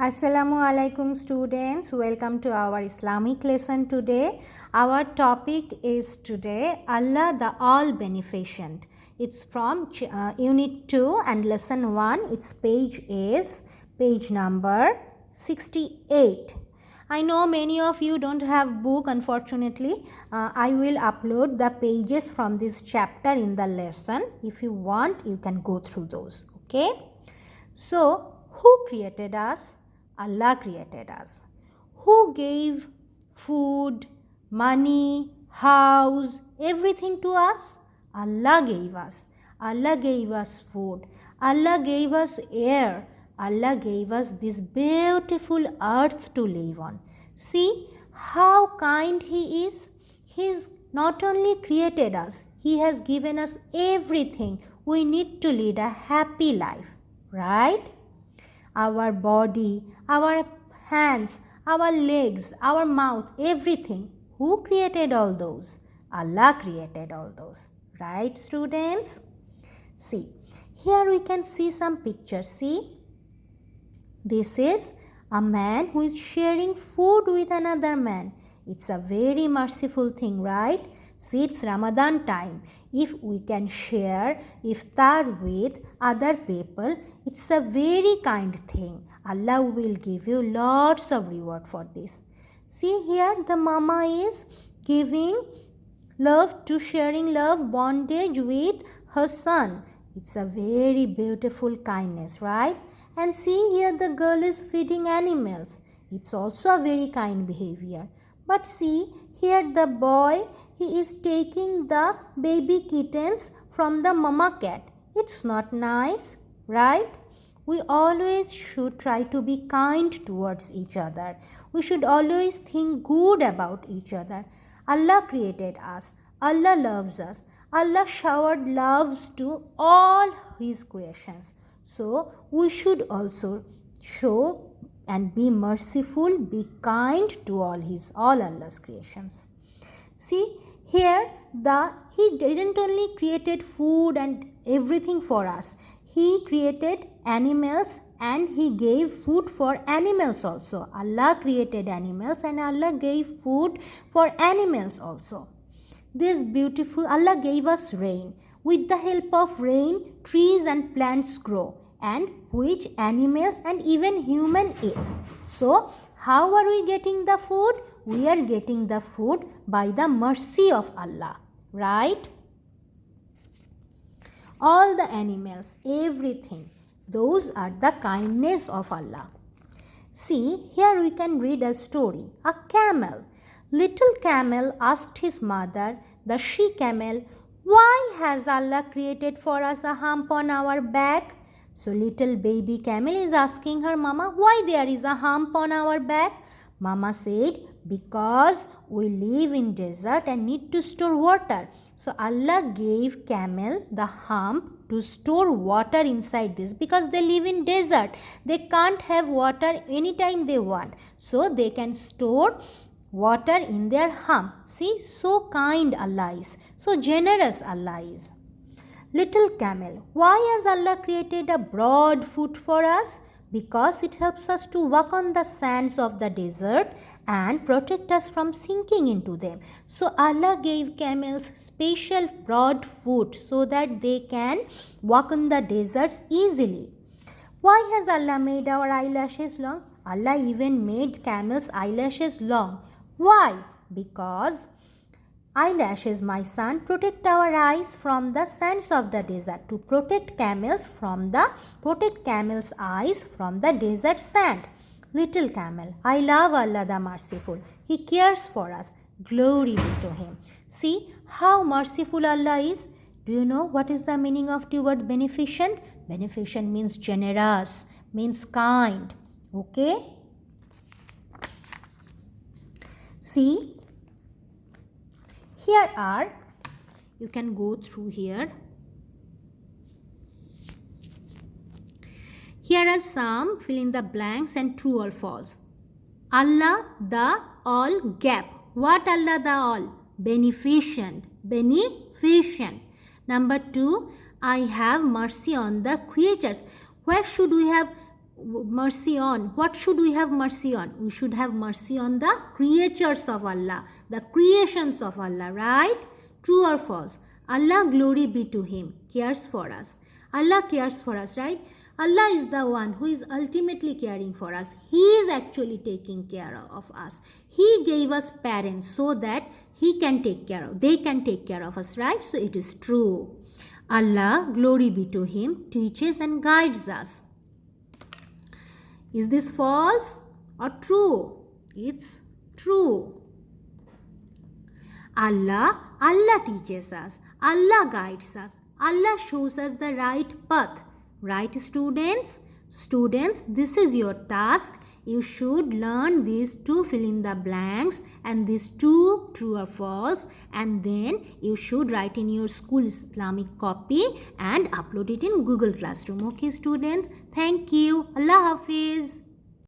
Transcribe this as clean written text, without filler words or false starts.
Assalamu alaikum students, welcome to our Islamic lesson today. Our topic is today Allah the All Beneficent. It's from Unit 2 and Lesson 1. Its page is page number 68. I know many of you don't have book, unfortunately. I will upload the pages from this chapter in the lesson. If you want, you can go through those. Okay. So, who created us? Allah created us. Who gave food, money, house, everything to us? Allah gave us. Allah gave us food. Allah gave us air. Allah gave us this beautiful earth to live on. See how kind He is. He's not only created us, He has given us everything we need to lead a happy life, right? Our body, our hands, our legs, our mouth, everything. Who created all those? Allah created all those. Right, students? See, here we can see some pictures. See, this is a man who is sharing food with another man. It's a very merciful thing, right? See, it's Ramadan time. If we can share iftar with other people, it's a very kind thing. Allah will give you lots of reward for this. See here, the mama is giving love to sharing love bondage with her son. It's a very beautiful kindness, right? And see here, the girl is feeding animals. It's also a very kind behavior. But see, here the boy, he is taking the baby kittens from the mama cat. It's not nice, right? We always should try to be kind towards each other. We should always think good about each other. Allah created us. Allah loves us. Allah showered loves to all His creations. So, we should also show and be merciful, be kind to all Allah's creations. See, here He didn't only created food and everything for us. He created animals and He gave food for animals also. Allah created animals and Allah gave food for animals also. This beautiful, Allah gave us rain. With the help of rain, trees and plants grow, and which animals and even human eats. So, how are we getting the food? We are getting the food by the mercy of Allah, right? All the animals, everything, those are the kindness of Allah. See, here we can read a story. A camel. Little camel asked his mother, the she camel, why has Allah created for us a hump on our back? So little baby camel is asking her mama, why there is a hump on our back? Mama said, because we live in desert and need to store water. So Allah gave camel the hump to store water inside this because they live in desert. They can't have water anytime they want. So they can store water in their hump. See, so kind Allah is, so generous Allah is. Little camel, why has Allah created a broad foot for us? Because it helps us to walk on the sands of the desert and protect us from sinking into them. So Allah gave camels special broad foot so that they can walk on the deserts easily. Why has Allah made our eyelashes long? Allah even made camels' eyelashes long. Why? Because eyelashes, my son, protect our eyes from the sands of the desert. To protect camels' eyes from the desert sand. Little camel, I love Allah the merciful. He cares for us. Glory be to Him. See how merciful Allah is. Do you know what is the meaning of the word beneficent? Beneficent means generous, means kind. Okay? See, here are, you can go through here. Here are some, fill in the blanks and true or false. Allah the all gap. What Allah the all? Beneficent. Beneficent. Number 2, I have mercy on the creatures. Where should we have mercy on? What should we have mercy on? We should have mercy on the creatures of Allah, the creations of Allah, right? True or false? Allah, glory be to Him, cares for us. Allah cares for us, right? Allah is the one who is ultimately caring for us. He is actually taking care of us. He gave us parents so that they can take care of us, right? So it is true. Allah, glory be to Him, teaches and guides us. Is this false or true? It's true. Allah teaches us. Allah guides us. Allah shows us the right path. Right, students? Students, this is your task. You should learn these two fill in the blanks and these two true or false, and then you should write in your school Islamic copy and upload it in Google Classroom. Okay, students? Thank you. Allah Hafiz.